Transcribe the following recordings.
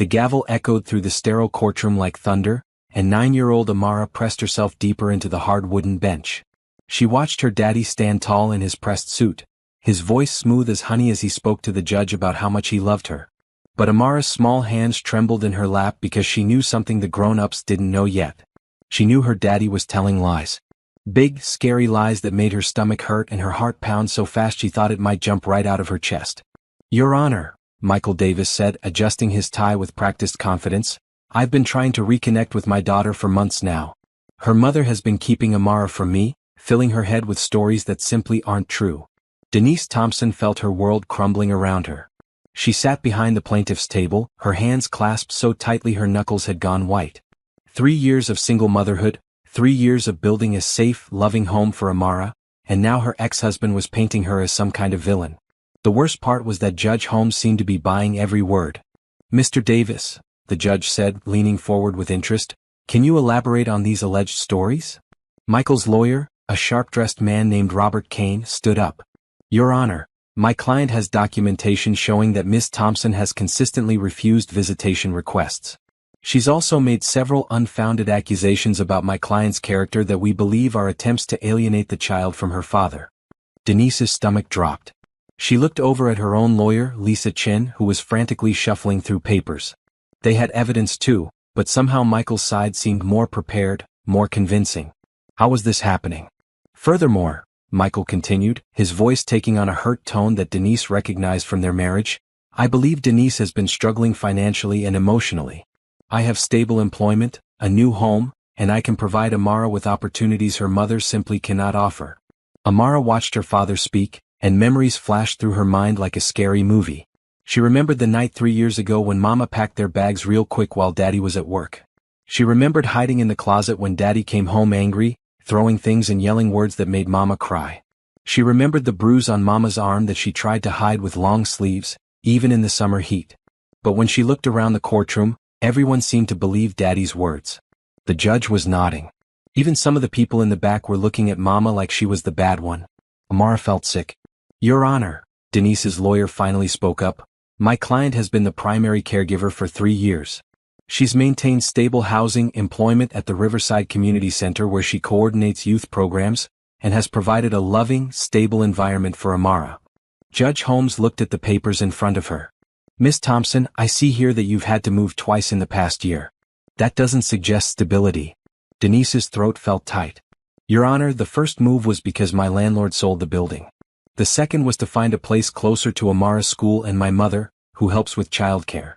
The gavel echoed through the sterile courtroom like thunder, and 9-year-old Amara pressed herself deeper into the hard wooden bench. She watched her daddy stand tall in his pressed suit, his voice smooth as honey as he spoke to the judge about how much he loved her. But Amara's small hands trembled in her lap because she knew something the grown-ups didn't know yet. She knew her daddy was telling lies. Big, scary lies that made her stomach hurt and her heart pound so fast she thought it might jump right out of her chest. "Your Honor," Michael Davis said, adjusting his tie with practiced confidence, "I've been trying to reconnect with my daughter for months now. Her mother has been keeping Amara from me, filling her head with stories that simply aren't true." Denise Thompson felt her world crumbling around her. She sat behind the plaintiff's table, her hands clasped so tightly her knuckles had gone white. 3 years of single motherhood, 3 years of building a safe, loving home for Amara, and now her ex-husband was painting her as some kind of villain. The worst part was that Judge Holmes seemed to be buying every word. "Mr. Davis," the judge said, leaning forward with interest, "can you elaborate on these alleged stories?" Michael's lawyer, a sharp-dressed man named Robert Kane, stood up. "Your Honor, my client has documentation showing that Miss Thompson has consistently refused visitation requests. She's also made several unfounded accusations about my client's character that we believe are attempts to alienate the child from her father." Denise's stomach dropped. She looked over at her own lawyer, Lisa Chin, who was frantically shuffling through papers. They had evidence too, but somehow Michael's side seemed more prepared, more convincing. How was this happening? "Furthermore," Michael continued, his voice taking on a hurt tone that Denise recognized from their marriage, "I believe Denise has been struggling financially and emotionally. I have stable employment, a new home, and I can provide Amara with opportunities her mother simply cannot offer." Amara watched her father speak, and memories flashed through her mind like a scary movie. She remembered the night 3 years ago when Mama packed their bags real quick while Daddy was at work. She remembered hiding in the closet when Daddy came home angry, throwing things and yelling words that made Mama cry. She remembered the bruise on Mama's arm that she tried to hide with long sleeves, even in the summer heat. But when she looked around the courtroom, everyone seemed to believe Daddy's words. The judge was nodding. Even some of the people in the back were looking at Mama like she was the bad one. Amara felt sick. "Your Honor," Denise's lawyer finally spoke up, "my client has been the primary caregiver for 3 years. She's maintained stable housing, employment at the Riverside Community Center where she coordinates youth programs, and has provided a loving, stable environment for Amara." Judge Holmes looked at the papers in front of her. "Miss Thompson, I see here that you've had to move twice in the past year. That doesn't suggest stability." Denise's throat felt tight. "Your Honor, the first move was because my landlord sold the building. The second was to find a place closer to Amara's school and my mother, who helps with childcare.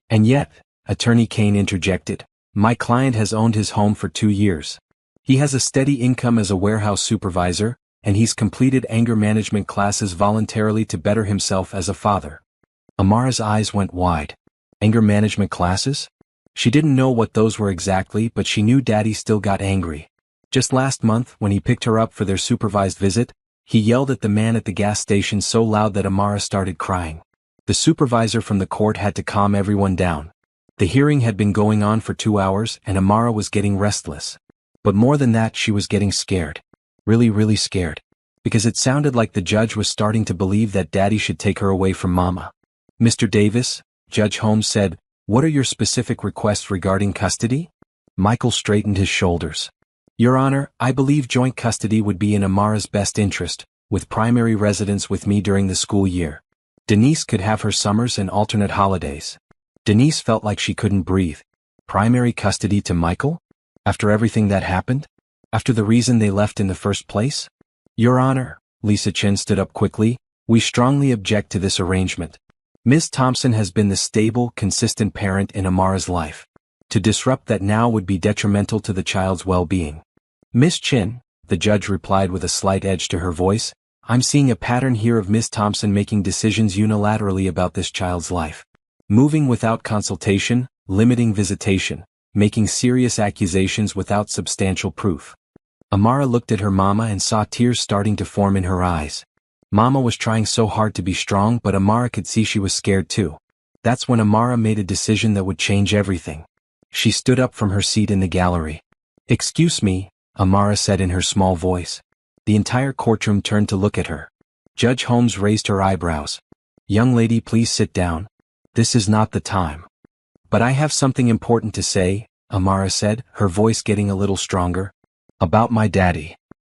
And yet," Attorney Kane interjected, "my client has owned his home for 2 years. He has a steady income as a warehouse supervisor, and he's completed anger management classes voluntarily to better himself as a father." Amara's eyes went wide. Anger management classes? She didn't know what those were exactly, but she knew Daddy still got angry. Just last month, when he picked her up for their supervised visit, he yelled at the man at the gas station so loud that Amara started crying. The supervisor from the court had to calm everyone down. The hearing had been going on for 2 hours, and Amara was getting restless. But more than that, she was getting scared. Really scared. Because it sounded like the judge was starting to believe that Daddy should take her away from Mama. "Mr. Davis," Judge Holmes said, "what are your specific requests regarding custody?" Michael straightened his shoulders. "Your Honor, I believe joint custody would be in Amara's best interest, with primary residence with me during the school year. Denise could have her summers and alternate holidays." Denise felt like she couldn't breathe. Primary custody to Michael? After everything that happened? After the reason they left in the first place? "Your Honor," Lisa Chin stood up quickly, "we strongly object to this arrangement. Ms. Thompson has been the stable, consistent parent in Amara's life. To disrupt that now would be detrimental to the child's well-being." "Ms. Chin," the judge replied with a slight edge to her voice, "I'm seeing a pattern here of Ms. Thompson making decisions unilaterally about this child's life. Moving without consultation, limiting visitation, making serious accusations without substantial proof." Amara looked at her mama and saw tears starting to form in her eyes. Mama was trying so hard to be strong, but Amara could see she was scared too. That's when Amara made a decision that would change everything. She stood up from her seat in the gallery. "Excuse me," Amara said in her small voice. The entire courtroom turned to look at her. Judge Holmes raised her eyebrows. "Young lady, please sit down. This is not the time." But I have something important to say, Amara said, her voice getting a little stronger. About my daddy.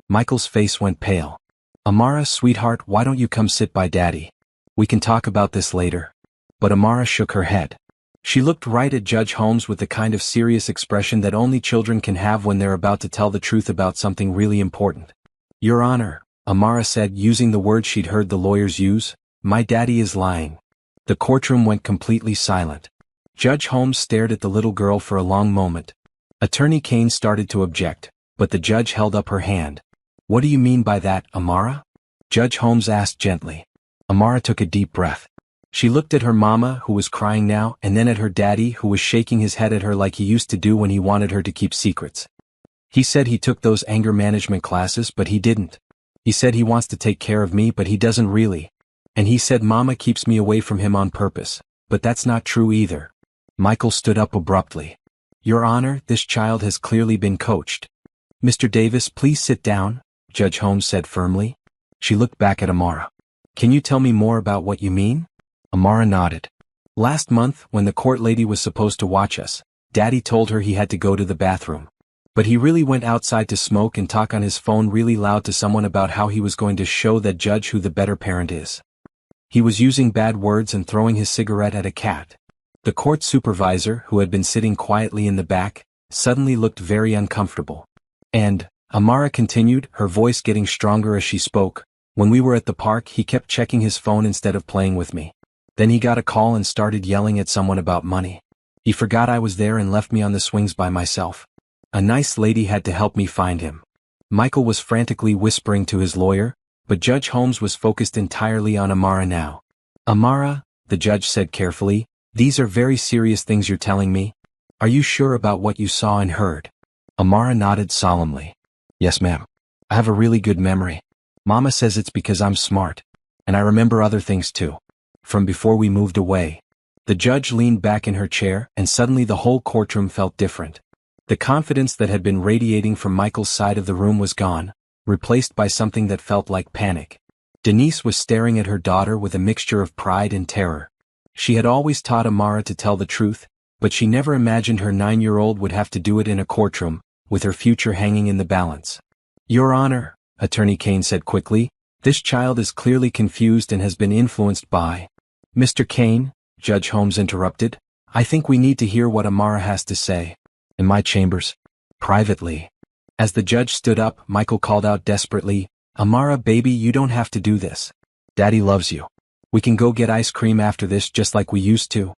Michael's face went pale. Amara, sweetheart, why don't you come sit by Daddy? We can talk about this later. But Amara shook her head. She looked right at Judge Holmes with the kind of serious expression that only children can have when they're about to tell the truth about something really important. Your Honor, Amara said, using the word she'd heard the lawyers use, my daddy is lying. The courtroom went completely silent. Judge Holmes stared at the little girl for a long moment. Attorney Kane started to object, but the judge held up her hand. What do you mean by that, Amara? Judge Holmes asked gently. Amara took a deep breath. She looked at her mama, who was crying now, and then at her daddy, who was shaking his head at her like he used to do when he wanted her to keep secrets. He said he took those anger management classes, but he didn't. He said he wants to take care of me, but he doesn't really. And he said mama keeps me away from him on purpose, but that's not true either. Michael stood up abruptly. Your Honor, this child has clearly been coached. Mr. Davis, please sit down, Judge Holmes said firmly. She looked back at Amara. Can you tell me more about what you mean? Amara nodded. Last month, when the court lady was supposed to watch us, Daddy told her he had to go to the bathroom. But he really went outside to smoke and talk on his phone really loud to someone about how he was going to show that judge who the better parent is. He was using bad words and throwing his cigarette at a cat. The court supervisor, who had been sitting quietly in the back, suddenly looked very uncomfortable. And, Amara continued, her voice getting stronger as she spoke, when we were at the park he kept checking his phone instead of playing with me. Then he got a call and started yelling at someone about money. He forgot I was there and left me on the swings by myself. A nice lady had to help me find him. Michael was frantically whispering to his lawyer, but Judge Holmes was focused entirely on Amara now. Amara, the judge said carefully, these are very serious things you're telling me. Are you sure about what you saw and heard? Amara nodded solemnly. Yes, ma'am. I have a really good memory. Mama says it's because I'm smart. And I remember other things too. From before we moved away. The judge leaned back in her chair, and suddenly the whole courtroom felt different. The confidence that had been radiating from Michael's side of the room was gone, replaced by something that felt like panic. Denise was staring at her daughter with a mixture of pride and terror. She had always taught Amara to tell the truth, but she never imagined her 9-year-old would have to do it in a courtroom, with her future hanging in the balance. Your Honor, Attorney Kane said quickly, this child is clearly confused and has been influenced by... Mr. Kane, Judge Holmes interrupted, I think we need to hear what Amara has to say. In my chambers. Privately. As the judge stood up, Michael called out desperately, Amara, baby, you don't have to do this. Daddy loves you. We can go get ice cream after this just like we used to.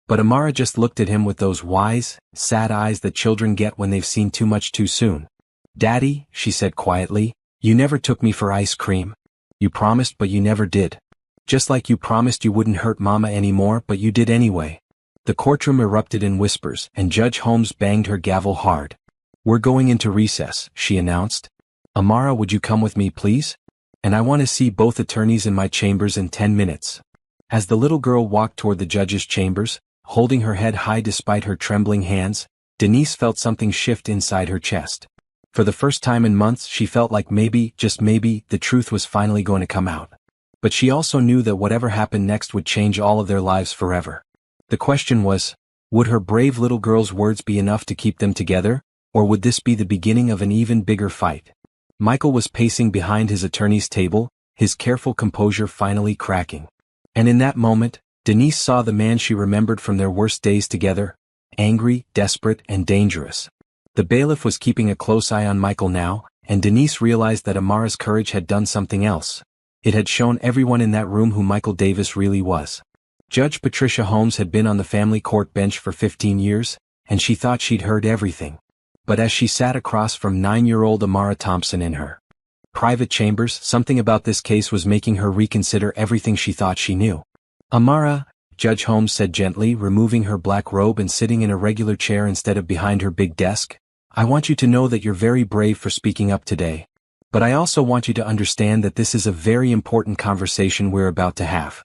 But Amara just looked at him with those wise, sad eyes that children get when they've seen too much too soon. Daddy, she said quietly, you never took me for ice cream. You promised but you never did. Just like you promised you wouldn't hurt Mama anymore, but you did anyway. The courtroom erupted in whispers, and Judge Holmes banged her gavel hard. We're going into recess, she announced. Amara, would you come with me please? And I want to see both attorneys in my chambers in 10 minutes. As the little girl walked toward the judge's chambers, holding her head high despite her trembling hands, Denise felt something shift inside her chest. For the first time in months she felt like maybe, just maybe, the truth was finally going to come out. But she also knew that whatever happened next would change all of their lives forever. The question was, would her brave little girl's words be enough to keep them together, or would this be the beginning of an even bigger fight? Michael was pacing behind his attorney's table, his careful composure finally cracking. And in that moment, Denise saw the man she remembered from their worst days together, angry, desperate, and dangerous. The bailiff was keeping a close eye on Michael now, and Denise realized that Amara's courage had done something else. It had shown everyone in that room who Michael Davis really was. Judge Patricia Holmes had been on the family court bench for 15 years, and she thought she'd heard everything. But as she sat across from 9-year-old Amara Thompson in her private chambers, something about this case was making her reconsider everything she thought she knew. Amara, Judge Holmes said gently, removing her black robe and sitting in a regular chair instead of behind her big desk, I want you to know that you're very brave for speaking up today. But I also want you to understand that this is a very important conversation we're about to have.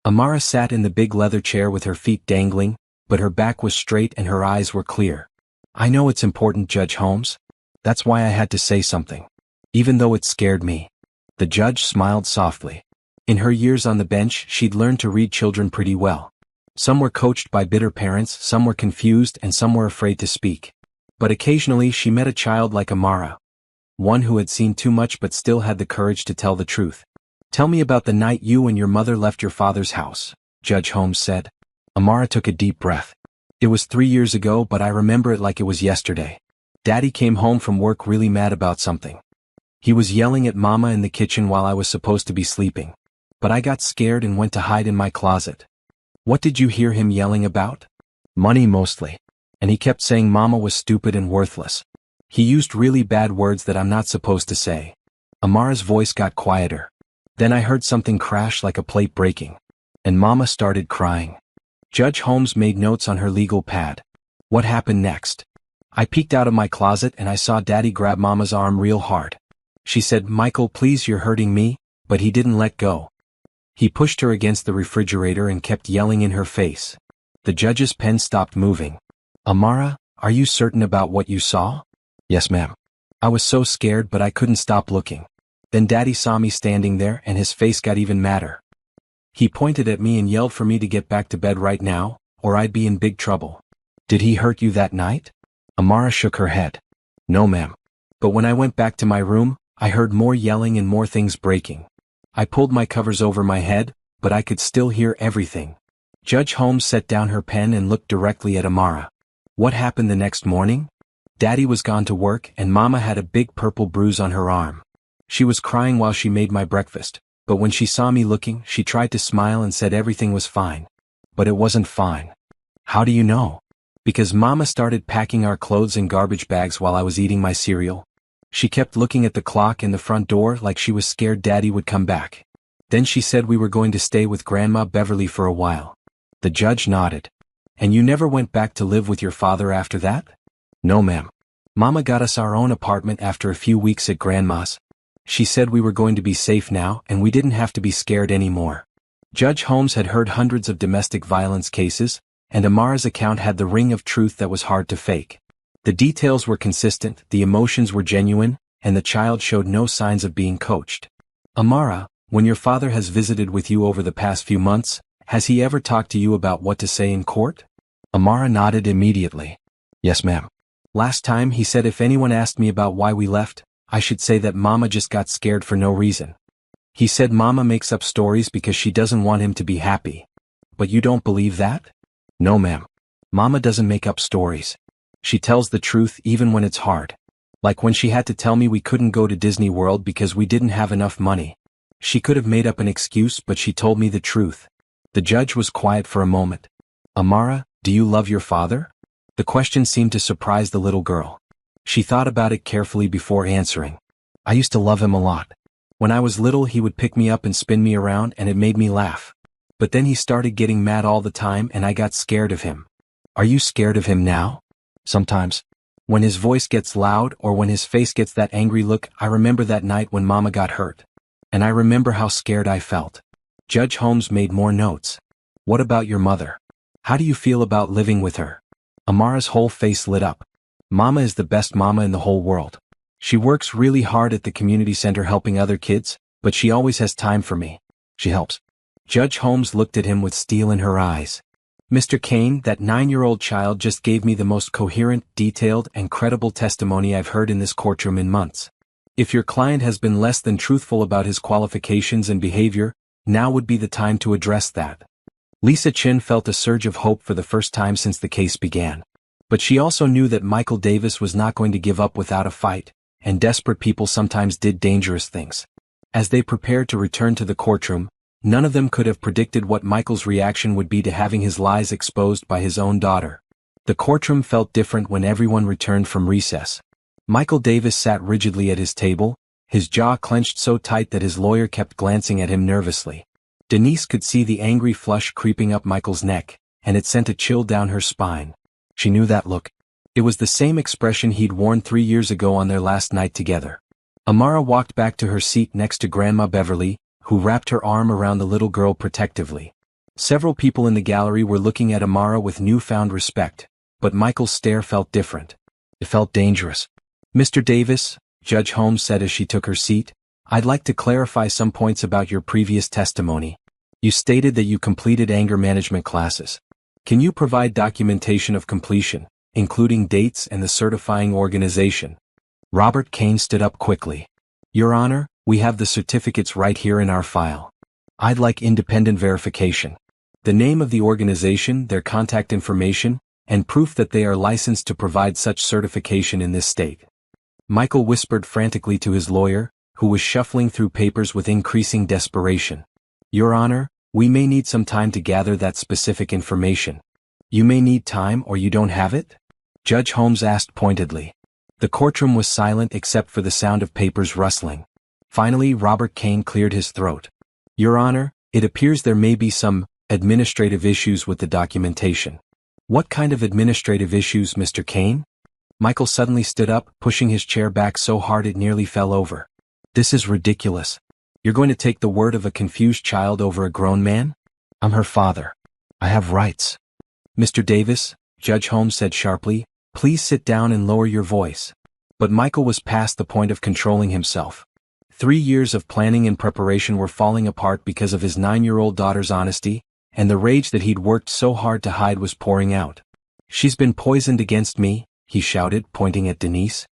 Amara sat in the big leather chair with her feet dangling, but her back was straight and her eyes were clear. I know it's important, Judge Holmes. That's why I had to say something. Even though it scared me. The judge smiled softly. In her years on the bench, she'd learned to read children pretty well. Some were coached by bitter parents, some were confused, and some were afraid to speak. But occasionally she met a child like Amara, one who had seen too much but still had the courage to tell the truth. "Tell me about the night you and your mother left your father's house," Judge Holmes said. Amara took a deep breath. "It was 3 years ago, but I remember it like it was yesterday. Daddy came home from work really mad about something. He was yelling at Mama in the kitchen while I was supposed to be sleeping. But I got scared and went to hide in my closet." "What did you hear him yelling about?" "Money mostly. And he kept saying Mama was stupid and worthless. He used really bad words that I'm not supposed to say." Amara's voice got quieter. "Then I heard something crash like a plate breaking. And Mama started crying." Judge Holmes made notes on her legal pad. "What happened next?" "I peeked out of my closet and I saw Daddy grab Mama's arm real hard. She said, 'Michael, please, you're hurting me,' but he didn't let go. He pushed her against the refrigerator and kept yelling in her face." The judge's pen stopped moving. "Amara, are you certain about what you saw?" "Yes, ma'am. I was so scared but I couldn't stop looking. Then Daddy saw me standing there and his face got even madder. He pointed at me and yelled for me to get back to bed right now, or I'd be in big trouble." "Did he hurt you that night?" Amara shook her head. "No, ma'am. But when I went back to my room, I heard more yelling and more things breaking. I pulled my covers over my head, but I could still hear everything." Judge Holmes set down her pen and looked directly at Amara. "What happened the next morning?" "Daddy was gone to work and Mama had a big purple bruise on her arm. She was crying while she made my breakfast, but when she saw me looking, she tried to smile and said everything was fine. But it wasn't fine." "How do you know?" "Because Mama started packing our clothes in garbage bags while I was eating my cereal. She kept looking at the clock in the front door like she was scared Daddy would come back. Then she said we were going to stay with Grandma Beverly for a while." The judge nodded. "And you never went back to live with your father after that?" "No, ma'am. Mama got us our own apartment after a few weeks at Grandma's. She said we were going to be safe now and we didn't have to be scared anymore." Judge Holmes had heard hundreds of domestic violence cases, and Amara's account had the ring of truth that was hard to fake. The details were consistent, the emotions were genuine, and the child showed no signs of being coached. "Amara, when your father has visited with you over the past few months, has he ever talked to you about what to say in court?" Amara nodded immediately. "Yes, ma'am. Last time he said if anyone asked me about why we left, I should say that Mama just got scared for no reason. He said Mama makes up stories because she doesn't want him to be happy. But you don't believe that?" "No, ma'am. Mama doesn't make up stories. She tells the truth even when it's hard. Like when she had to tell me we couldn't go to Disney World because we didn't have enough money. She could have made up an excuse, but she told me the truth." The judge was quiet for a moment. "Amara, do you love your father?" The question seemed to surprise the little girl. She thought about it carefully before answering. "I used to love him a lot. When I was little he would pick me up and spin me around and it made me laugh. But then he started getting mad all the time and I got scared of him." "Are you scared of him now?" "Sometimes. When his voice gets loud or when his face gets that angry look, I remember that night when Mama got hurt. And I remember how scared I felt." Judge Holmes made more notes. "What about your mother? How do you feel about living with her?" Amara's whole face lit up. "Mama is the best mama in the whole world. She works really hard at the community center helping other kids, but she always has time for me. She helps." Judge Holmes looked at him with steel in her eyes. "Mr. Kane, that 9-year-old child just gave me the most coherent, detailed, and credible testimony I've heard in this courtroom in months. If your client has been less than truthful about his qualifications and behavior, now would be the time to address that." Lisa Chin felt a surge of hope for the first time since the case began. But she also knew that Michael Davis was not going to give up without a fight, and desperate people sometimes did dangerous things. As they prepared to return to the courtroom, none of them could have predicted what Michael's reaction would be to having his lies exposed by his own daughter. The courtroom felt different when everyone returned from recess. Michael Davis sat rigidly at his table, his jaw clenched so tight that his lawyer kept glancing at him nervously. Denise could see the angry flush creeping up Michael's neck, and it sent a chill down her spine. She knew that look. It was the same expression he'd worn 3 years ago on their last night together. Amara walked back to her seat next to Grandma Beverly, who wrapped her arm around the little girl protectively. Several people in the gallery were looking at Amara with newfound respect, but Michael's stare felt different. It felt dangerous. "Mr. Davis," Judge Holmes said as she took her seat, "I'd like to clarify some points about your previous testimony. You stated that you completed anger management classes. Can you provide documentation of completion, including dates and the certifying organization? Robert Kane stood up quickly. Your Honor, we have the certificates right here in our file. I'd like independent verification. The name of the organization, their contact information, and proof that they are licensed to provide such certification in this state. Michael whispered frantically to his lawyer, who was shuffling through papers with increasing desperation. Your Honor, we may need some time to gather that specific information. You may need time or you don't have it? Judge Holmes asked pointedly. The courtroom was silent except for the sound of papers rustling. Finally, Robert Kane cleared his throat. Your Honor, it appears there may be some administrative issues with the documentation. What kind of administrative issues, Mr. Kane? Michael suddenly stood up, pushing his chair back so hard it nearly fell over. This is ridiculous. You're going to take the word of a confused child over a grown man? I'm her father. I have rights. Mr. Davis, Judge Holmes said sharply, please sit down and lower your voice. But Michael was past the point of controlling himself. 3 years of planning and preparation were falling apart because of his 9-year-old daughter's honesty, and the rage that he'd worked so hard to hide was pouring out. She's been poisoned against me, he shouted, pointing at Denise.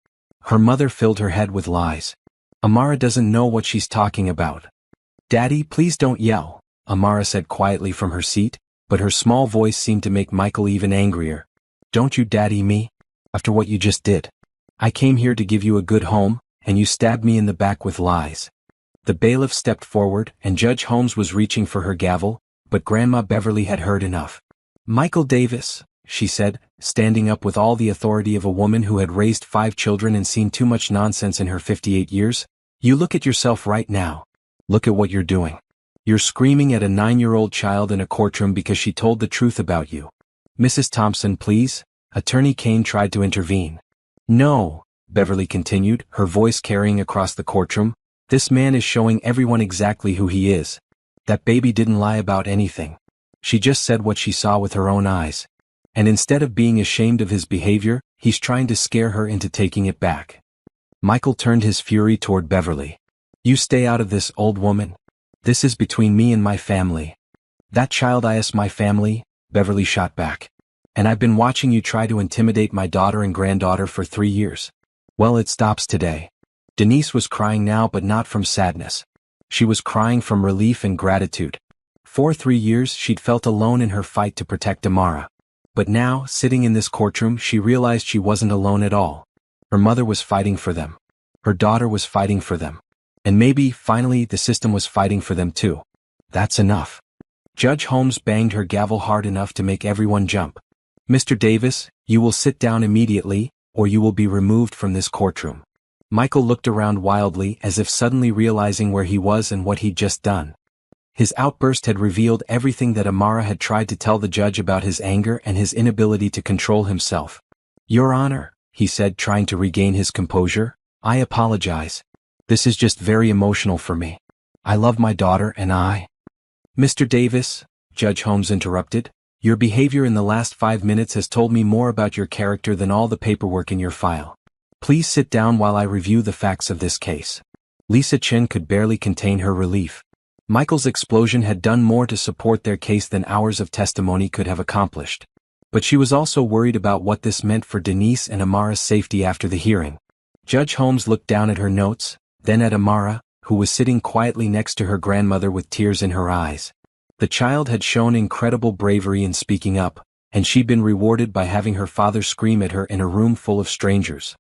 Her mother filled her head with lies. Amara doesn't know what she's talking about. Daddy, please don't yell, Amara said quietly from her seat, but her small voice seemed to make Michael even angrier. Don't you daddy me? After what you just did. I came here to give you a good home, and you stabbed me in the back with lies. The bailiff stepped forward, and Judge Holmes was reaching for her gavel, but Grandma Beverly had heard enough. Michael Davis, she said, standing up with all the authority of a woman who had raised 5 children and seen too much nonsense in her 58 years, you look at yourself right now. Look at what you're doing. You're screaming at a 9-year-old child in a courtroom because she told the truth about you. Mrs. Thompson, please. Attorney Kane tried to intervene. No, Beverly continued, her voice carrying across the courtroom, this man is showing everyone exactly who he is. That baby didn't lie about anything. She just said what she saw with her own eyes. And instead of being ashamed of his behavior, he's trying to scare her into taking it back. Michael turned his fury toward Beverly. You stay out of this, old woman. This is between me and my family. That child is my family, Beverly shot back. And I've been watching you try to intimidate my daughter and granddaughter for 3 years. Well, it stops today. Denise was crying now, but not from sadness. She was crying from relief and gratitude. For 3 years she'd felt alone in her fight to protect Amara. But now, sitting in this courtroom, she realized she wasn't alone at all. Her mother was fighting for them. Her daughter was fighting for them. And maybe, finally, the system was fighting for them too. That's enough. Judge Holmes banged her gavel hard enough to make everyone jump. Mr. Davis, you will sit down immediately, or you will be removed from this courtroom. Michael looked around wildly as if suddenly realizing where he was and what he'd just done. His outburst had revealed everything that Amara had tried to tell the judge about his anger and his inability to control himself. Your Honor, he said, trying to regain his composure, I apologize. This is just very emotional for me. I love my daughter and I... Mr. Davis, Judge Holmes interrupted, your behavior in the last 5 minutes has told me more about your character than all the paperwork in your file. Please sit down while I review the facts of this case. Lisa Chin could barely contain her relief. Michael's explosion had done more to support their case than hours of testimony could have accomplished. But she was also worried about what this meant for Denise and Amara's safety after the hearing. Judge Holmes looked down at her notes, then at Amara, who was sitting quietly next to her grandmother with tears in her eyes. The child had shown incredible bravery in speaking up, and she'd been rewarded by having her father scream at her in a room full of strangers.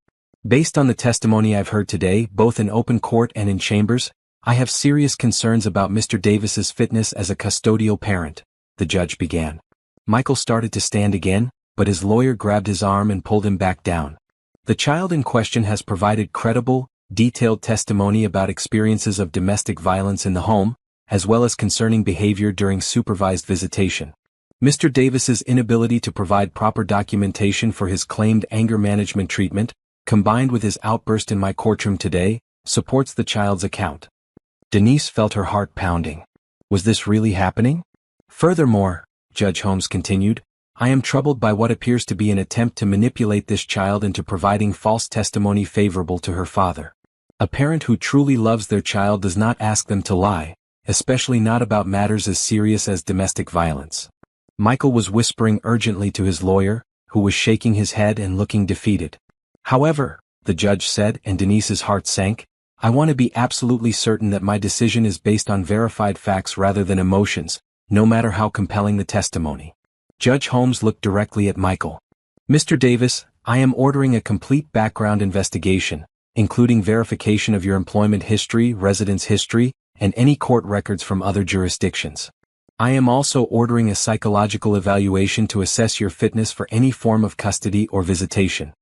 Based on the testimony I've heard today, both in open court and in chambers, I have serious concerns about Mr. Davis's fitness as a custodial parent, the judge began. Michael started to stand again, but his lawyer grabbed his arm and pulled him back down. The child in question has provided credible, detailed testimony about experiences of domestic violence in the home, as well as concerning behavior during supervised visitation. Mr. Davis's inability to provide proper documentation for his claimed anger management treatment, combined with his outburst in my courtroom today, supports the child's account. Denise felt her heart pounding. Was this really happening? Furthermore, Judge Holmes continued, I am troubled by what appears to be an attempt to manipulate this child into providing false testimony favorable to her father. A parent who truly loves their child does not ask them to lie, especially not about matters as serious as domestic violence. Michael was whispering urgently to his lawyer, who was shaking his head and looking defeated. However, the judge said, and Denise's heart sank, I want to be absolutely certain that my decision is based on verified facts rather than emotions, no matter how compelling the testimony. Judge Holmes looked directly at Michael. Mr. Davis, I am ordering a complete background investigation, including verification of your employment history, residence history, and any court records from other jurisdictions. I am also ordering a psychological evaluation to assess your fitness for any form of custody or visitation.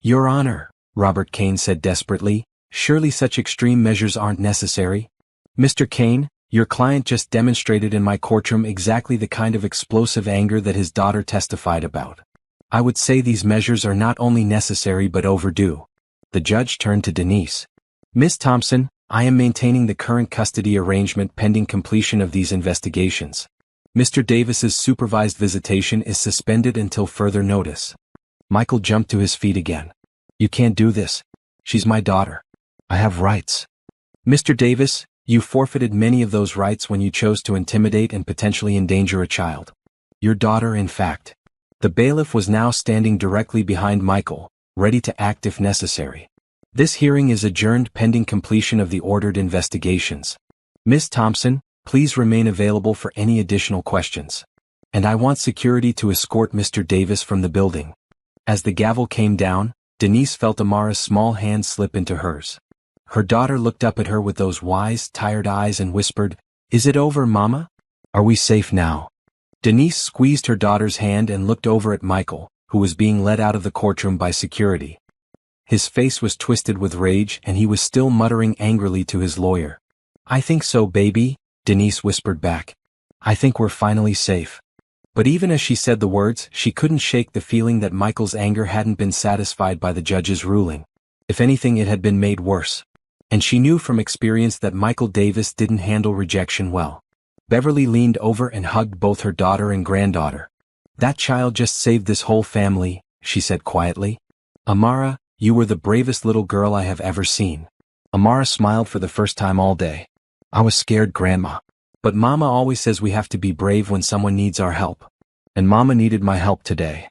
Your Honor, Robert Kane said desperately, surely such extreme measures aren't necessary. Mr. Kane, your client just demonstrated in my courtroom exactly the kind of explosive anger that his daughter testified about. I would say these measures are not only necessary but overdue. The judge turned to Denise. Ms. Thompson, I am maintaining the current custody arrangement pending completion of these investigations. Mr. Davis's supervised visitation is suspended until further notice. Michael jumped to his feet again. You can't do this. She's my daughter. I have rights. Mr. Davis, you forfeited many of those rights when you chose to intimidate and potentially endanger a child. Your daughter, in fact. The bailiff was now standing directly behind Michael, ready to act if necessary. This hearing is adjourned pending completion of the ordered investigations. Ms. Thompson, please remain available for any additional questions. And I want security to escort Mr. Davis from the building. As the gavel came down, Denise felt Amara's small hand slip into hers. Her daughter looked up at her with those wise, tired eyes and whispered, Is it over, Mama? Are we safe now? Denise squeezed her daughter's hand and looked over at Michael, who was being led out of the courtroom by security. His face was twisted with rage and he was still muttering angrily to his lawyer. I think so, baby, Denise whispered back. I think we're finally safe. But even as she said the words, she couldn't shake the feeling that Michael's anger hadn't been satisfied by the judge's ruling. If anything, it had been made worse. And she knew from experience that Michael Davis didn't handle rejection well. Beverly leaned over and hugged both her daughter and granddaughter. That child just saved this whole family, she said quietly. Amara, you were the bravest little girl I have ever seen. Amara smiled for the first time all day. I was scared, Grandma. But Mama always says we have to be brave when someone needs our help. And Mama needed my help today.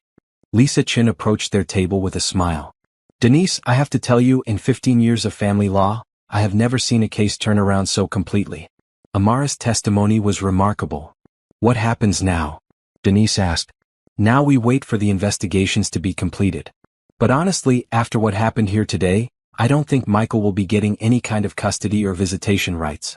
Lisa Chin approached their table with a smile. Denise, I have to tell you, in 15 years of family law, I have never seen a case turn around so completely. Amara's testimony was remarkable. What happens now? Denise asked. Now we wait for the investigations to be completed. But honestly, after what happened here today, I don't think Michael will be getting any kind of custody or visitation rights.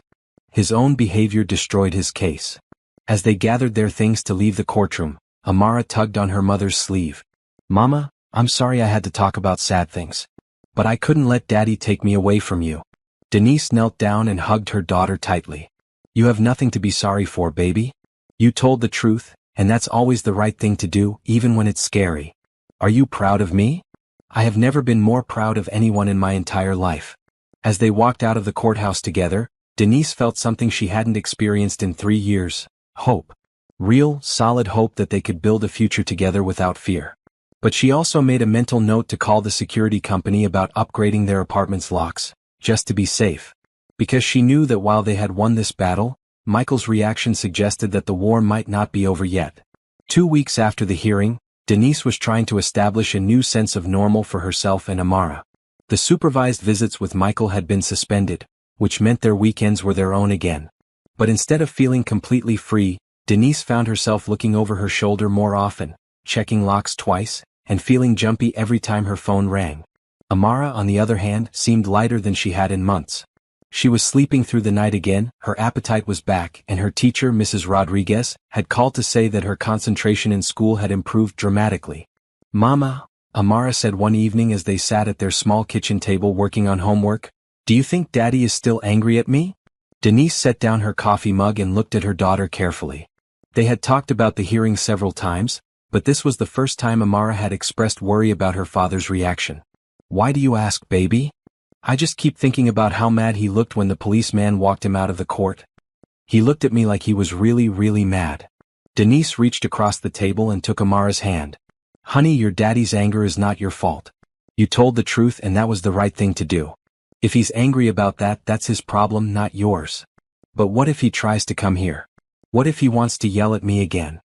His own behavior destroyed his case. As they gathered their things to leave the courtroom, Amara tugged on her mother's sleeve. Mama, I'm sorry I had to talk about sad things. But I couldn't let Daddy take me away from you. Denise knelt down and hugged her daughter tightly. You have nothing to be sorry for, baby. You told the truth, and that's always the right thing to do, even when it's scary. Are you proud of me? I have never been more proud of anyone in my entire life. As they walked out of the courthouse together, Denise felt something she hadn't experienced in 3 years. Hope. Real, solid hope that they could build a future together without fear. But she also made a mental note to call the security company about upgrading their apartment's locks, just to be safe. Because she knew that while they had won this battle, Michael's reaction suggested that the war might not be over yet. 2 weeks after the hearing, Denise was trying to establish a new sense of normal for herself and Amara. The supervised visits with Michael had been suspended, which meant their weekends were their own again. But instead of feeling completely free, Denise found herself looking over her shoulder more often, checking locks twice, and feeling jumpy every time her phone rang. Amara, on the other hand, seemed lighter than she had in months. She was sleeping through the night again, her appetite was back, and her teacher, Mrs. Rodriguez, had called to say that her concentration in school had improved dramatically. Mama, Amara said one evening as they sat at their small kitchen table working on homework, do you think Daddy is still angry at me? Denise set down her coffee mug and looked at her daughter carefully. They had talked about the hearing several times, but this was the first time Amara had expressed worry about her father's reaction. Why do you ask, baby? I just keep thinking about how mad he looked when the policeman walked him out of the court. He looked at me like he was really, really mad. Denise reached across the table and took Amara's hand. Honey, your daddy's anger is not your fault. You told the truth and that was the right thing to do. If he's angry about that, that's his problem, not yours. But what if he tries to come here? What if he wants to yell at me again?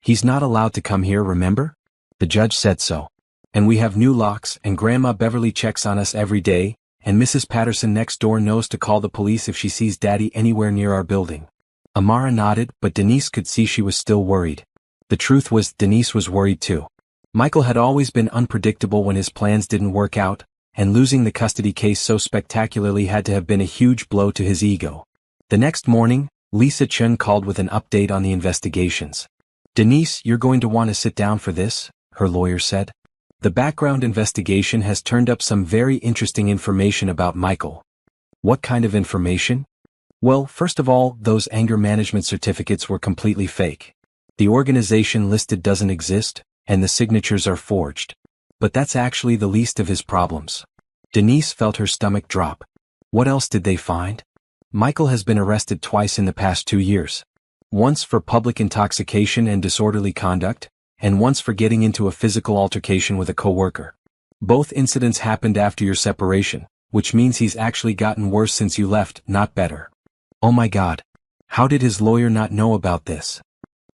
He's not allowed to come here, remember? The judge said so. And we have new locks, and Grandma Beverly checks on us every day, and Mrs. Patterson next door knows to call the police if she sees Daddy anywhere near our building. Amara nodded, but Denise could see she was still worried. The truth was, Denise was worried too. Michael had always been unpredictable when his plans didn't work out, and losing the custody case so spectacularly had to have been a huge blow to his ego. The next morning, Lisa Chun called with an update on the investigations. "Denise, you're going to want to sit down for this," her lawyer said. "The background investigation has turned up some very interesting information about Michael." "What kind of information?" "Well, first of all, those anger management certificates were completely fake. The organization listed doesn't exist, and the signatures are forged. But that's actually the least of his problems." Denise felt her stomach drop. What else did they find? Michael has been arrested twice in the past 2 years. Once for public intoxication and disorderly conduct, and once for getting into a physical altercation with a coworker. Both incidents happened after your separation, which means he's actually gotten worse since you left, not better. Oh my God. How did his lawyer not know about this?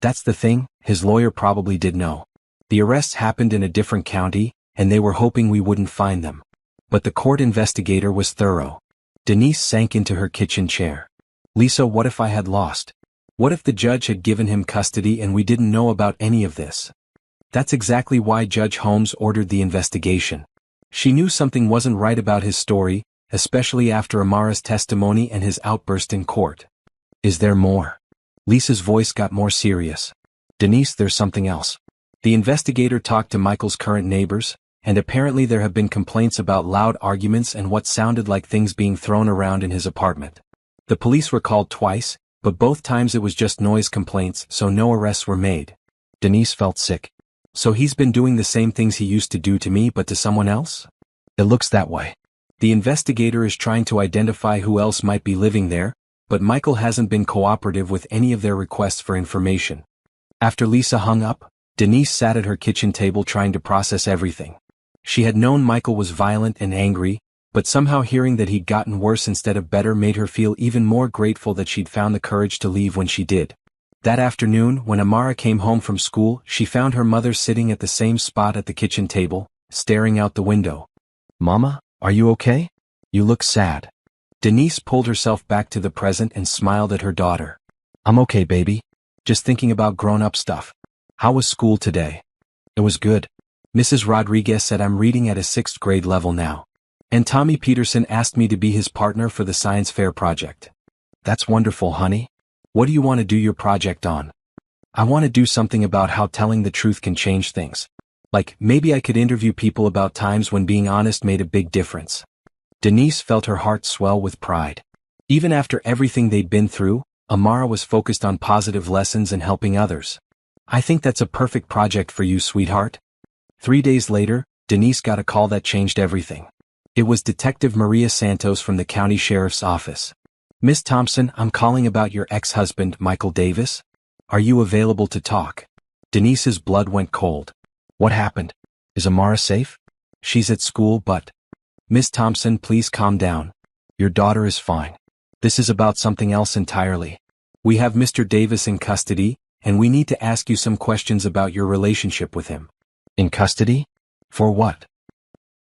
That's the thing, his lawyer probably did know. The arrests happened in a different county, and they were hoping we wouldn't find them. But the court investigator was thorough. Denise sank into her kitchen chair. "Lisa, what if I had lost? What if the judge had given him custody and we didn't know about any of this?" That's exactly why Judge Holmes ordered the investigation. She knew something wasn't right about his story, especially after Amara's testimony and his outburst in court. "Is there more?" Lisa's voice got more serious. "Denise, there's something else." The investigator talked to Michael's current neighbors, and apparently there have been complaints about loud arguments and what sounded like things being thrown around in his apartment. The police were called twice, but both times it was just noise complaints, so no arrests were made. Denise felt sick. "So he's been doing the same things he used to do to me but to someone else?" "It looks that way." The investigator is trying to identify who else might be living there, but Michael hasn't been cooperative with any of their requests for information. After Lisa hung up, Denise sat at her kitchen table trying to process everything. She had known Michael was violent and angry, but somehow hearing that he'd gotten worse instead of better made her feel even more grateful that she'd found the courage to leave when she did. That afternoon, when Amara came home from school, she found her mother sitting at the same spot at the kitchen table, staring out the window. "Mama, are you okay? You look sad." Denise pulled herself back to the present and smiled at her daughter. "I'm okay, baby. Just thinking about grown-up stuff. How was school today?" "It was good. Mrs. Rodriguez said I'm reading at a 6th grade level now. And Tommy Peterson asked me to be his partner for the science fair project." "That's wonderful, honey. What do you want to do your project on?" "I want to do something about how telling the truth can change things. Like, maybe I could interview people about times when being honest made a big difference." Denise felt her heart swell with pride. Even after everything they'd been through, Amara was focused on positive lessons and helping others. "I think that's a perfect project for you, sweetheart." 3 days later, Denise got a call that changed everything. It was Detective Maria Santos from the county sheriff's office. "Miss Thompson, I'm calling about your ex-husband, Michael Davis. Are you available to talk?" Denise's blood went cold. "What happened? Is Amara safe?" "She's at school, but—" "Miss Thompson, please calm down. Your daughter is fine. This is about something else entirely. We have Mr. Davis in custody, and we need to ask you some questions about your relationship with him." "In custody? For what?"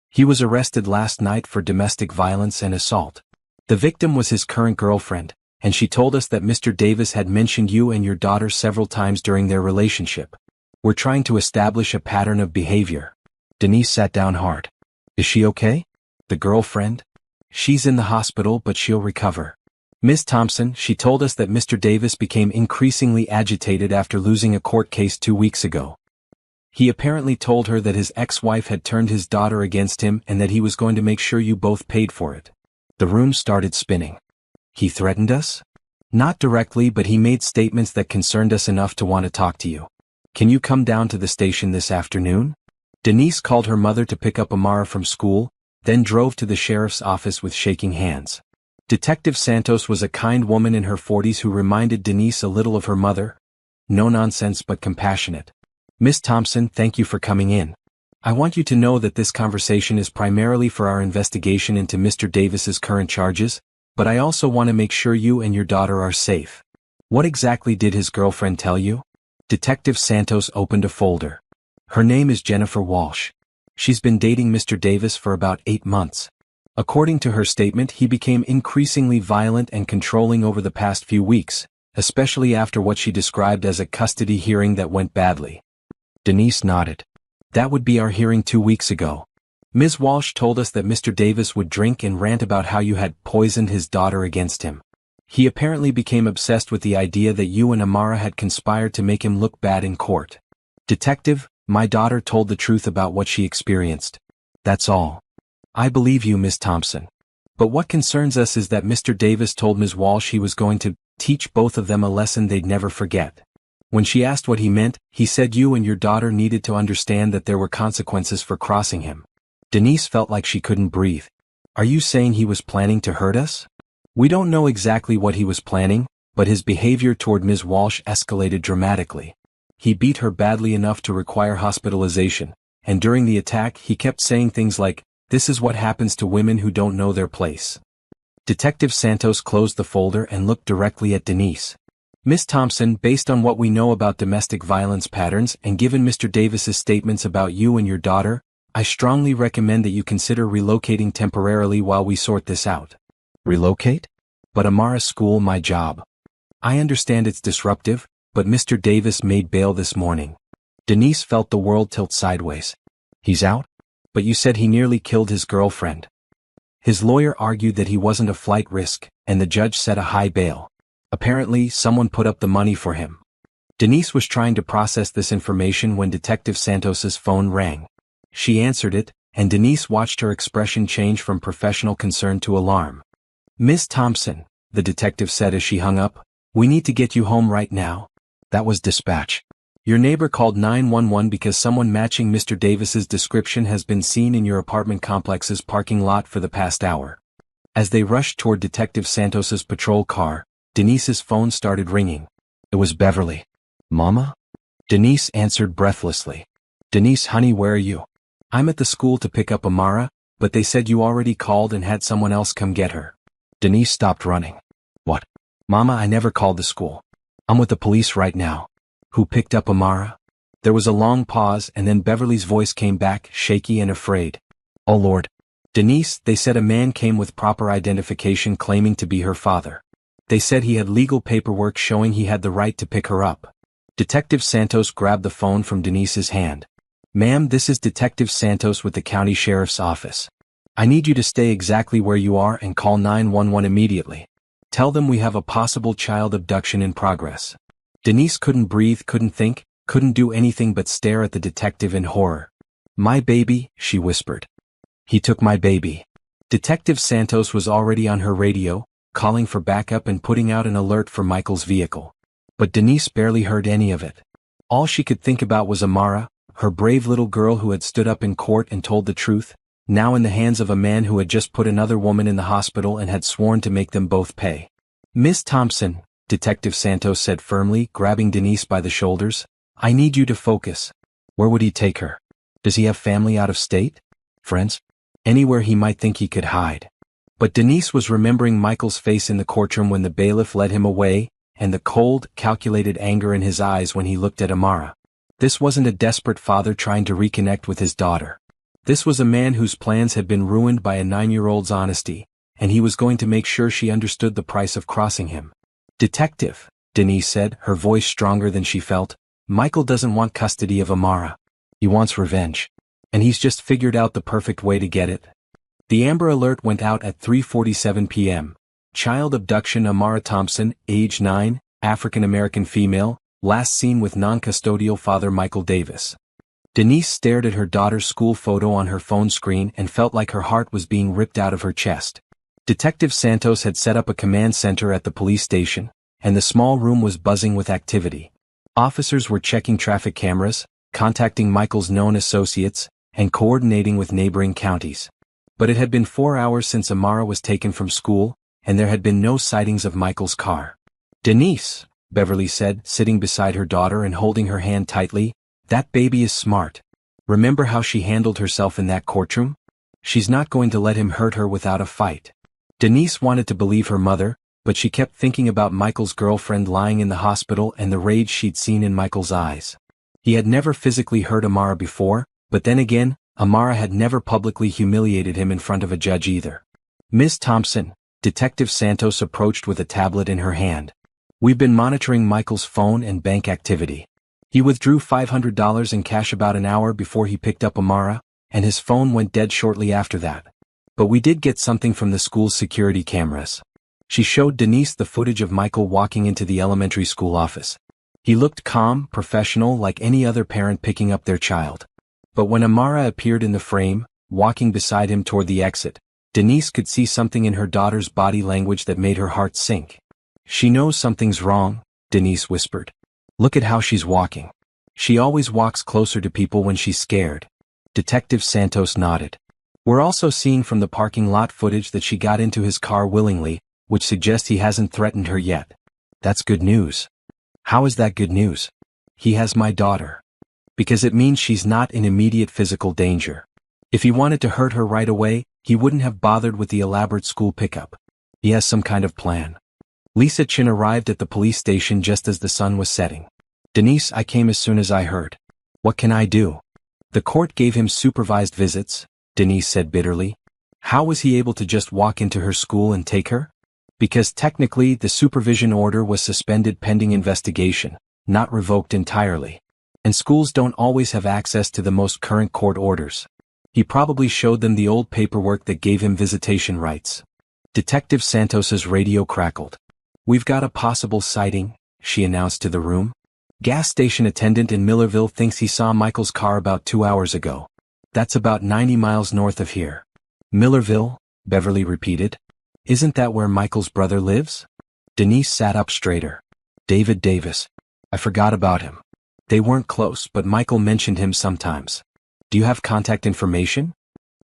"He was arrested last night for domestic violence and assault. The victim was his current girlfriend, and she told us that Mr. Davis had mentioned you and your daughter several times during their relationship. We're trying to establish a pattern of behavior." Denise sat down hard. "Is she okay? The girlfriend?" "She's in the hospital, but she'll recover. Miss Thompson, she told us that Mr. Davis became increasingly agitated after losing a court case 2 weeks ago. He apparently told her that his ex-wife had turned his daughter against him and that he was going to make sure you both paid for it." The room started spinning. "He threatened us?" "Not directly, but he made statements that concerned us enough to want to talk to you. Can you come down to the station this afternoon?" Denise called her mother to pick up Amara from school, then drove to the sheriff's office with shaking hands. Detective Santos was a kind woman in her 40s who reminded Denise a little of her mother. No nonsense but compassionate. "Miss Thompson, thank you for coming in. I want you to know that this conversation is primarily for our investigation into Mr. Davis's current charges, But I also want to make sure you and your daughter are safe. What exactly did his girlfriend tell you? Detective Santos opened a folder. Her name is Jennifer Walsh. She's been dating Mr. Davis for about 8 months. According to her statement, he became increasingly violent and controlling over the past few weeks, especially after what she described as a custody hearing that went badly. Denise nodded. That would be our hearing 2 weeks ago. Ms. Walsh told us that Mr. Davis would drink and rant about how you had poisoned his daughter against him. He apparently became obsessed with the idea that you and Amara had conspired to make him look bad in court. Detective, my daughter told the truth about what she experienced. That's all. I believe you, Miss Thompson. But what concerns us is that Mr. Davis told Ms. Walsh he was going to teach both of them a lesson they'd never forget. When she asked what he meant, he said you and your daughter needed to understand that there were consequences for crossing him. Denise felt like she couldn't breathe. Are you saying he was planning to hurt us? We don't know exactly what he was planning, but his behavior toward Ms. Walsh escalated dramatically. He beat her badly enough to require hospitalization, and during the attack he kept saying things like, "This is what happens to women who don't know their place." Detective Santos closed the folder and looked directly at Denise. Miss Thompson, based on what we know about domestic violence patterns and given Mr. Davis's statements about you and your daughter, I strongly recommend that you consider relocating temporarily while we sort this out. Relocate? But Amara's school, my job. I understand it's disruptive, but Mr. Davis made bail this morning. Denise felt the world tilt sideways. He's out? But you said he nearly killed his girlfriend. His lawyer argued that he wasn't a flight risk, and the judge set a high bail. Apparently, someone put up the money for him. Denise was trying to process this information when Detective Santos's phone rang. She answered it, and Denise watched her expression change from professional concern to alarm. Miss Thompson, the detective said as she hung up, we need to get you home right now. That was dispatch. Your neighbor called 911 because someone matching Mr. Davis's description has been seen in your apartment complex's parking lot for the past hour. As they rushed toward Detective Santos's patrol car, Denise's phone started ringing. It was Beverly. Mama? Denise answered breathlessly. Denise, honey, where are you? I'm at the school to pick up Amara, but they said you already called and had someone else come get her. Denise stopped running. What? Mama, I never called the school. I'm with the police right now. Who picked up Amara? There was a long pause and then Beverly's voice came back, shaky and afraid. Oh Lord. Denise, they said a man came with proper identification claiming to be her father. They said he had legal paperwork showing he had the right to pick her up. Detective Santos grabbed the phone from Denise's hand. Ma'am, this is Detective Santos with the county sheriff's office. I need you to stay exactly where you are and call 911 immediately. Tell them we have a possible child abduction in progress. Denise couldn't breathe, couldn't think, couldn't do anything but stare at the detective in horror. My baby, she whispered. He took my baby. Detective Santos was already on her radio, calling for backup and putting out an alert for Michael's vehicle. But Denise barely heard any of it. All she could think about was Amara, her brave little girl who had stood up in court and told the truth, now in the hands of a man who had just put another woman in the hospital and had sworn to make them both pay. Miss Thompson, Detective Santos said firmly, grabbing Denise by the shoulders, I need you to focus. Where would he take her? Does he have family out of state? Friends? Anywhere he might think he could hide. But Denise was remembering Michael's face in the courtroom when the bailiff led him away, and the cold, calculated anger in his eyes when he looked at Amara. This wasn't a desperate father trying to reconnect with his daughter. This was a man whose plans had been ruined by a 9-year-old's honesty, and he was going to make sure she understood the price of crossing him. Detective, Denise said, her voice stronger than she felt, Michael doesn't want custody of Amara. He wants revenge. And he's just figured out the perfect way to get it. The Amber Alert went out at 3:47 p.m. Child abduction Amara Thompson, age 9, African-American female, last seen with non-custodial father Michael Davis. Denise stared at her daughter's school photo on her phone screen and felt like her heart was being ripped out of her chest. Detective Santos had set up a command center at the police station, and the small room was buzzing with activity. Officers were checking traffic cameras, contacting Michael's known associates, and coordinating with neighboring counties. But it had been 4 hours since Amara was taken from school, and there had been no sightings of Michael's car. Denise, Beverly said, sitting beside her daughter and holding her hand tightly, that baby is smart. Remember how she handled herself in that courtroom? She's not going to let him hurt her without a fight. Denise wanted to believe her mother, but she kept thinking about Michael's girlfriend lying in the hospital and the rage she'd seen in Michael's eyes. He had never physically hurt Amara before, but then again, Amara had never publicly humiliated him in front of a judge either. "Ms. Thompson," Detective Santos approached with a tablet in her hand. "We've been monitoring Michael's phone and bank activity. He withdrew $500 in cash about an hour before he picked up Amara, and his phone went dead shortly after that. But we did get something from the school's security cameras." She showed Denise the footage of Michael walking into the elementary school office. He looked calm, professional, like any other parent picking up their child. But when Amara appeared in the frame, walking beside him toward the exit, Denise could see something in her daughter's body language that made her heart sink. "She knows something's wrong," Denise whispered. "Look at how she's walking. She always walks closer to people when she's scared." Detective Santos nodded. "We're also seeing from the parking lot footage that she got into his car willingly, which suggests he hasn't threatened her yet." "That's good news." "How is that good news?" "He has my daughter. Because it means she's not in immediate physical danger. If he wanted to hurt her right away, he wouldn't have bothered with the elaborate school pickup. He has some kind of plan." Lisa Chin arrived at the police station just as the sun was setting. "Denise, I came as soon as I heard. What can I do?" "The court gave him supervised visits," Denise said bitterly. "How was he able to just walk into her school and take her?" "Because technically the supervision order was suspended pending investigation, not revoked entirely. And schools don't always have access to the most current court orders. He probably showed them the old paperwork that gave him visitation rights." Detective Santos's radio crackled. "We've got a possible sighting," she announced to the room. "Gas station attendant in Millerville thinks he saw Michael's car about 2 hours ago. That's about 90 miles north of here." "Millerville?" Beverly repeated. "Isn't that where Michael's brother lives?" Denise sat up straighter. "David Davis. I forgot about him. They weren't close, but Michael mentioned him sometimes. Do you have contact information?"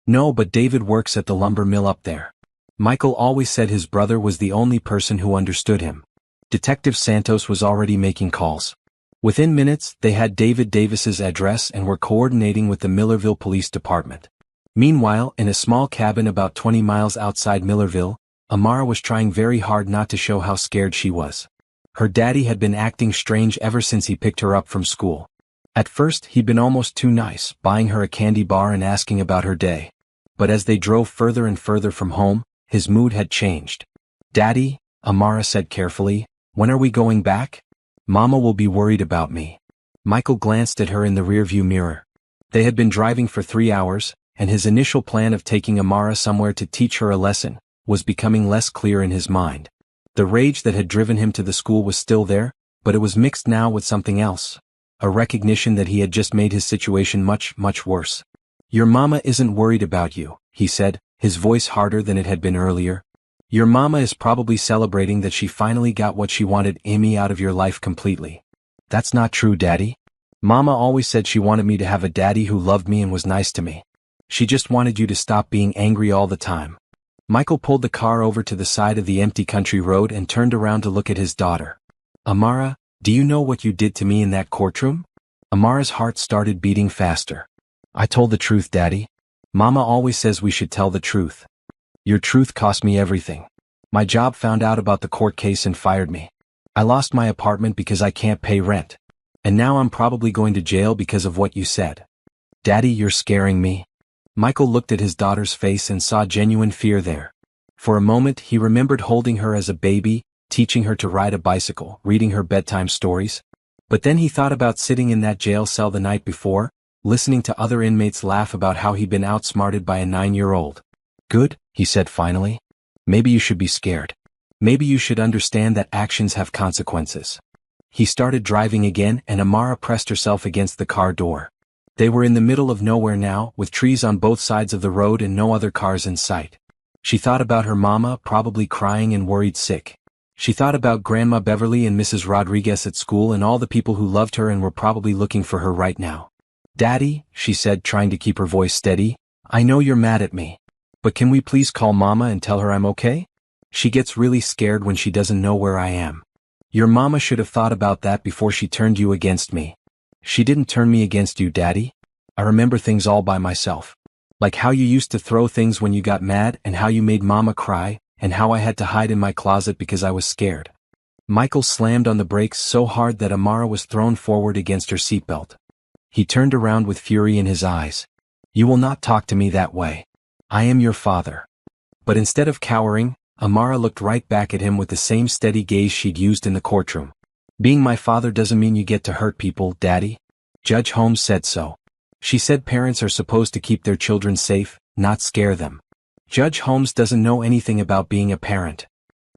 "No, but David works at the lumber mill up there. Michael always said his brother was the only person who understood him." Detective Santos was already making calls. Within minutes, they had David Davis's address and were coordinating with the Millerville Police Department. Meanwhile, in a small cabin about 20 miles outside Millerville, Amara was trying very hard not to show how scared she was. Her daddy had been acting strange ever since he picked her up from school. At first, he'd been almost too nice, buying her a candy bar and asking about her day. But as they drove further and further from home, his mood had changed. "Daddy," Amara said carefully, "when are we going back? Mama will be worried about me." Michael glanced at her in the rearview mirror. They had been driving for 3 hours, and his initial plan of taking Amara somewhere to teach her a lesson was becoming less clear in his mind. The rage that had driven him to the school was still there, but it was mixed now with something else. A recognition that he had just made his situation much, much worse. "Your mama isn't worried about you," he said, his voice harder than it had been earlier. "Your mama is probably celebrating that she finally got what she wanted, Amy, out of your life completely." "That's not true, Daddy. Mama always said she wanted me to have a daddy who loved me and was nice to me. She just wanted you to stop being angry all the time." Michael pulled the car over to the side of the empty country road and turned around to look at his daughter. "Amara, do you know what you did to me in that courtroom?" Amara's heart started beating faster. "I told the truth, Daddy. Mama always says we should tell the truth. Your truth cost me everything. My job found out about the court case and fired me. I lost my apartment because I can't pay rent. And now I'm probably going to jail because of what you said. Daddy, you're scaring me." Michael looked at his daughter's face and saw genuine fear there. For a moment, he remembered holding her as a baby, teaching her to ride a bicycle, reading her bedtime stories. But then he thought about sitting in that jail cell the night before, listening to other inmates laugh about how he'd been outsmarted by a 9-year-old. "Good," he said finally. "Maybe you should be scared. Maybe you should understand that actions have consequences." He started driving again and Amara pressed herself against the car door. They were in the middle of nowhere now, with trees on both sides of the road and no other cars in sight. She thought about her mama, probably crying and worried sick. She thought about Grandma Beverly and Mrs. Rodriguez at school and all the people who loved her and were probably looking for her right now. "Daddy," she said, trying to keep her voice steady, "I know you're mad at me. But can we please call Mama and tell her I'm okay? She gets really scared when she doesn't know where I am. Your mama should have thought about that before she turned you against me." "She didn't turn me against you, Daddy. I remember things all by myself. Like how you used to throw things when you got mad and how you made Mama cry," and how I had to hide in my closet because I was scared. Michael slammed on the brakes so hard that Amara was thrown forward against her seatbelt. He turned around with fury in his eyes. You will not talk to me that way. I am your father. But instead of cowering, Amara looked right back at him with the same steady gaze she'd used in the courtroom. Being my father doesn't mean you get to hurt people, Daddy. Judge Holmes said so. She said parents are supposed to keep their children safe, not scare them. Judge Holmes doesn't know anything about being a parent.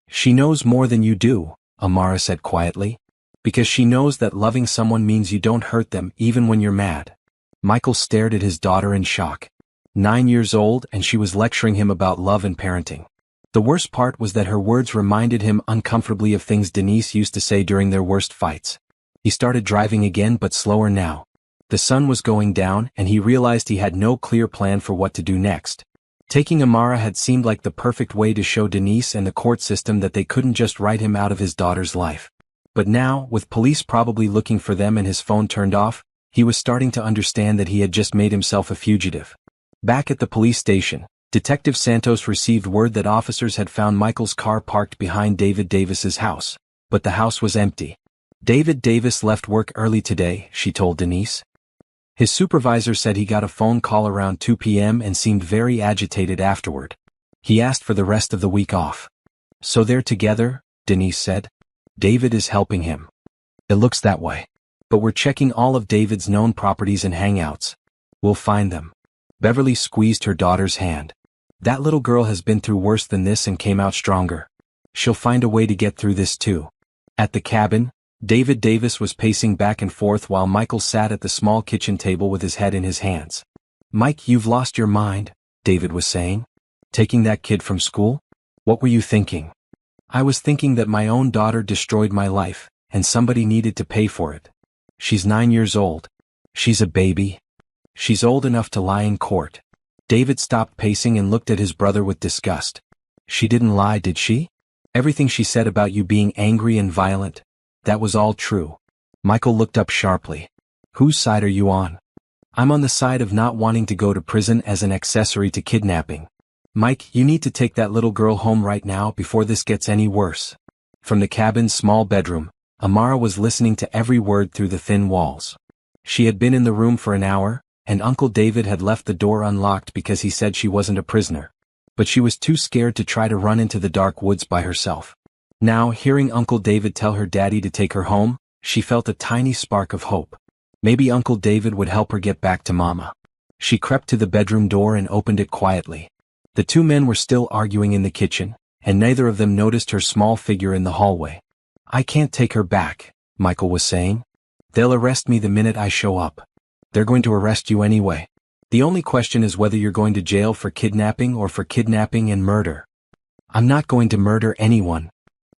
She knows more than you do, Amara said quietly. Because she knows that loving someone means you don't hurt them even when you're mad. Michael stared at his daughter in shock. 9 years old, and she was lecturing him about love and parenting. The worst part was that her words reminded him uncomfortably of things Denise used to say during their worst fights. He started driving again, but slower now. The sun was going down, and he realized he had no clear plan for what to do next. Taking Amara had seemed like the perfect way to show Denise and the court system that they couldn't just write him out of his daughter's life. But now, with police probably looking for them and his phone turned off, he was starting to understand that he had just made himself a fugitive. Back at the police station, Detective Santos received word that officers had found Michael's car parked behind David Davis's house, but the house was empty. David Davis left work early today, she told Denise. His supervisor said he got a phone call around 2 p.m. and seemed very agitated afterward. He asked for the rest of the week off. So they're together, Denise said. David is helping him. It looks that way. But we're checking all of David's known properties and hangouts. We'll find them. Beverly squeezed her daughter's hand. That little girl has been through worse than this and came out stronger. She'll find a way to get through this too. At the cabin, David Davis was pacing back and forth while Michael sat at the small kitchen table with his head in his hands. Mike, you've lost your mind, David was saying. Taking that kid from school? What were you thinking? I was thinking that my own daughter destroyed my life, and somebody needed to pay for it. She's 9 years old. She's a baby. She's old enough to lie in court. David stopped pacing and looked at his brother with disgust. She didn't lie, did she? Everything she said about you being angry and violent, that was all true. Michael looked up sharply. Whose side are you on? I'm on the side of not wanting to go to prison as an accessory to kidnapping. Mike, you need to take that little girl home right now before this gets any worse. From the cabin's small bedroom, Amara was listening to every word through the thin walls. She had been in the room for an hour, and Uncle David had left the door unlocked because he said she wasn't a prisoner. But she was too scared to try to run into the dark woods by herself. Now, hearing Uncle David tell her daddy to take her home, she felt a tiny spark of hope. Maybe Uncle David would help her get back to Mama. She crept to the bedroom door and opened it quietly. The two men were still arguing in the kitchen, and neither of them noticed her small figure in the hallway. I can't take her back, Michael was saying. They'll arrest me the minute I show up. They're going to arrest you anyway. The only question is whether you're going to jail for kidnapping or for kidnapping and murder. I'm not going to murder anyone.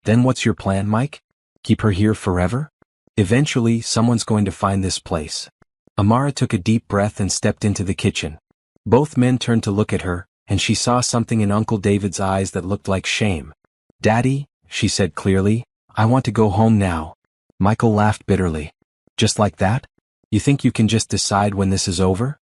Then what's your plan, Mike? Keep her here forever? Eventually, someone's going to find this place. Amara took a deep breath and stepped into the kitchen. Both men turned to look at her, and she saw something in Uncle David's eyes that looked like shame. Daddy, she said clearly, I want to go home now. Michael laughed bitterly. Just like that? You think you can just decide when this is over?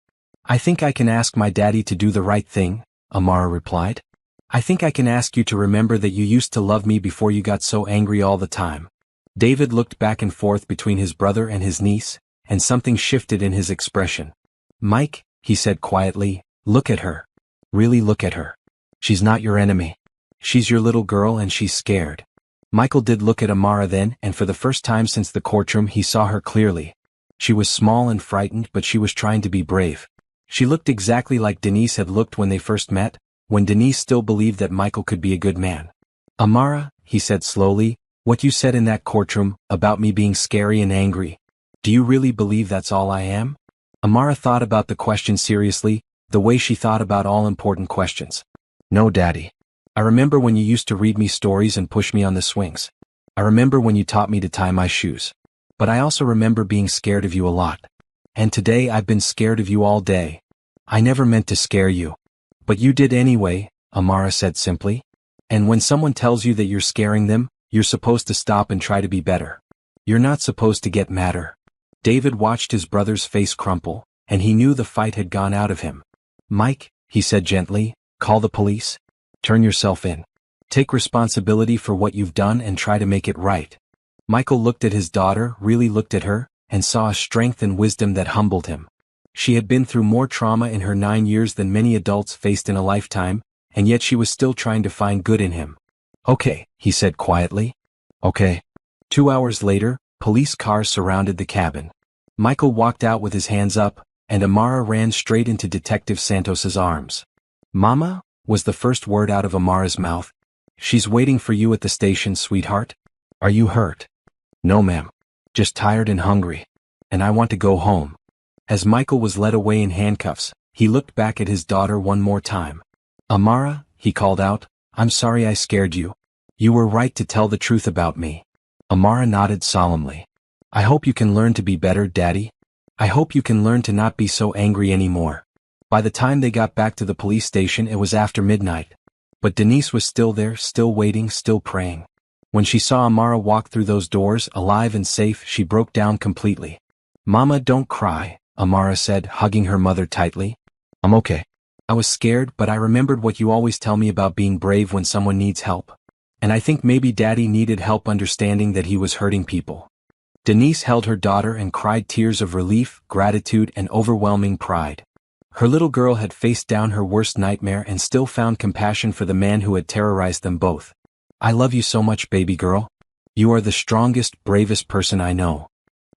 I think I can ask my daddy to do the right thing, Amara replied. I think I can ask you to remember that you used to love me before you got so angry all the time. David looked back and forth between his brother and his niece, and something shifted in his expression. Mike, he said quietly, look at her. Really look at her. She's not your enemy. She's your little girl and she's scared. Michael did look at Amara then, and for the first time since the courtroom he saw her clearly. She was small and frightened, but she was trying to be brave. She looked exactly like Denise had looked when they first met, when Denise still believed that Michael could be a good man. Amara, he said slowly, what you said in that courtroom, about me being scary and angry. Do you really believe that's all I am? Amara thought about the question seriously, the way she thought about all important questions. No, Daddy. I remember when you used to read me stories and push me on the swings. I remember when you taught me to tie my shoes. But I also remember being scared of you a lot. And today I've been scared of you all day. I never meant to scare you. But you did anyway, Amara said simply. And when someone tells you that you're scaring them, you're supposed to stop and try to be better. You're not supposed to get madder. David watched his brother's face crumple, and he knew the fight had gone out of him. Mike, he said gently, call the police. Turn yourself in. Take responsibility for what you've done and try to make it right. Michael looked at his daughter, really looked at her, and saw a strength and wisdom that humbled him. She had been through more trauma in her 9 years than many adults faced in a lifetime, and yet she was still trying to find good in him. "Okay," he said quietly. "Okay." 2 hours later, police cars surrounded the cabin. Michael walked out with his hands up, and Amara ran straight into Detective Santos's arms. "Mama?" was the first word out of Amara's mouth. "She's waiting for you at the station, sweetheart. Are you hurt?" "No, ma'am. Just tired and hungry. And I want to go home." As Michael was led away in handcuffs, he looked back at his daughter one more time. "Amara," he called out, "I'm sorry I scared you. You were right to tell the truth about me." Amara nodded solemnly. "I hope you can learn to be better, Daddy. I hope you can learn to not be so angry anymore." By the time they got back to the police station, it was after midnight. But Denise was still there, still waiting, still praying. When she saw Amara walk through those doors, alive and safe, she broke down completely. "Mama, don't cry," Amara said, hugging her mother tightly. "I'm okay. I was scared, but I remembered what you always tell me about being brave when someone needs help. And I think maybe Daddy needed help understanding that he was hurting people." Denise held her daughter and cried tears of relief, gratitude, and overwhelming pride. Her little girl had faced down her worst nightmare and still found compassion for the man who had terrorized them both. "I love you so much, baby girl. You are the strongest, bravest person I know."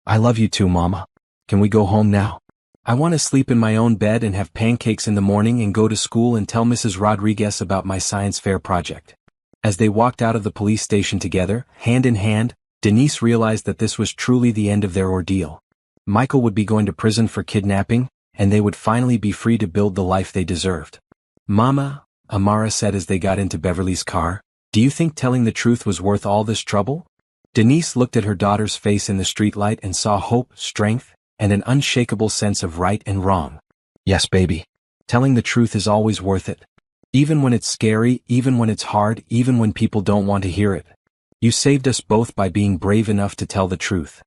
"I love you too, Mama. Can we go home now? I want to sleep in my own bed and have pancakes in the morning and go to school and tell Mrs. Rodriguez about my science fair project." As they walked out of the police station together, hand in hand, Denise realized that this was truly the end of their ordeal. Michael would be going to prison for kidnapping, and they would finally be free to build the life they deserved. "Mama," Amara said as they got into Beverly's car, "do you think telling the truth was worth all this trouble?" Denise looked at her daughter's face in the streetlight and saw hope, strength, and an unshakable sense of right and wrong. "Yes, baby. Telling the truth is always worth it. Even when it's scary, even when it's hard, even when people don't want to hear it. You saved us both by being brave enough to tell the truth."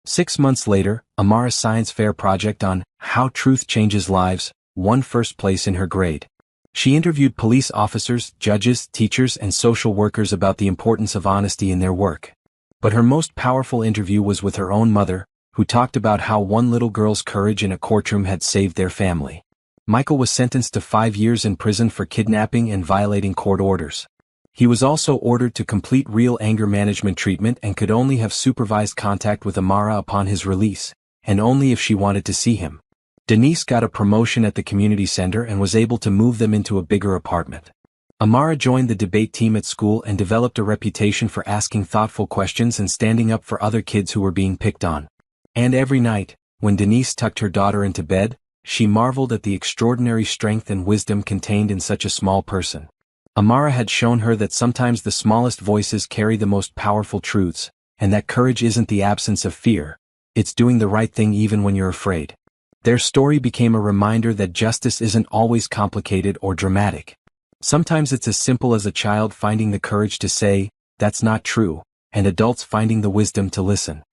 6 months later, Amara's science fair project on How Truth Changes Lives won first place in her grade. She interviewed police officers, judges, teachers, and social workers about the importance of honesty in their work. But her most powerful interview was with her own mother, who talked about how one little girl's courage in a courtroom had saved their family. Michael was sentenced to 5 years in prison for kidnapping and violating court orders. He was also ordered to complete real anger management treatment and could only have supervised contact with Amara upon his release, and only if she wanted to see him. Denise got a promotion at the community center and was able to move them into a bigger apartment. Amara joined the debate team at school and developed a reputation for asking thoughtful questions and standing up for other kids who were being picked on. And every night, when Denise tucked her daughter into bed, she marveled at the extraordinary strength and wisdom contained in such a small person. Amara had shown her that sometimes the smallest voices carry the most powerful truths, and that courage isn't the absence of fear, it's doing the right thing even when you're afraid. Their story became a reminder that justice isn't always complicated or dramatic. Sometimes it's as simple as a child finding the courage to say, "That's not true," and adults finding the wisdom to listen.